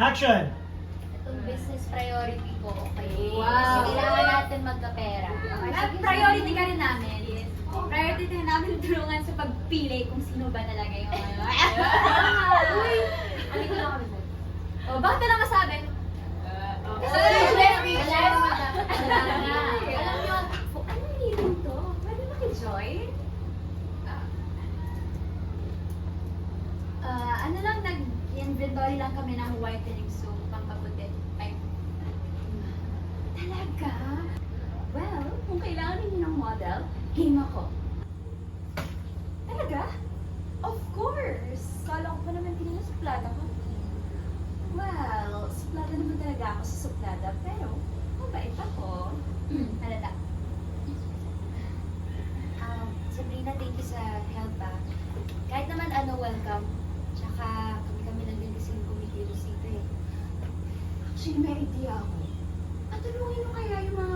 Action! Itong business priority ko, okay? Wow. Kasi kailangan natin magkapera. Priority ka rin namin. Yes. Priority din namin tulungan sa pagpili kung sino ba talaga yung ano. Uy! Halika lang kami doon. Oh, bakit ka lang masabi? Alam nyo, Ano meeting to? Pwede maki-join? Ano lang, nag-inventory lang kami ng whitening soap pampaputi. Ay, talaga? Well, kung kailangan ninyo ng model, game ako. Talaga? Of course! Kala ko pa naman pinila suplada ko. Well, suplada naman talaga ako sa suplada, pero mabait ako. Halata. Sabrina, thank you sa help ah. Kahit naman welcome. Tsaka kami lang din kasi yung kumikilos dito eh. Actually, may idea ako. Patulungin mo kaya yung mga